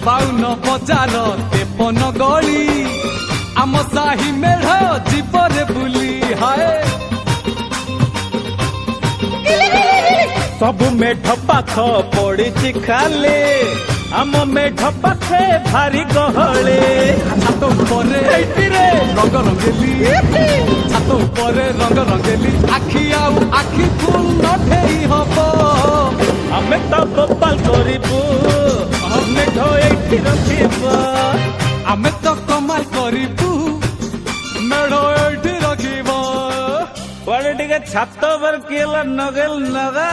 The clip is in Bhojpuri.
बाउन बजार तेपन गली आम साही मेढ़ जीवरे बुली हाय सब मेढ पाख पड़ी खाले आम मेढ पाखे भारी गहले छात उपरे रंग रंगेली छात उपरे रंग रंगेली आखि आउ आखि फुल नठेई हब आमे तो गोपाल करिबू मेढ एठी रखिबा आमे तो कमाल करिबू मेढ़ एठी रखिबा पड़े टिके छात पर केला नगेल नगा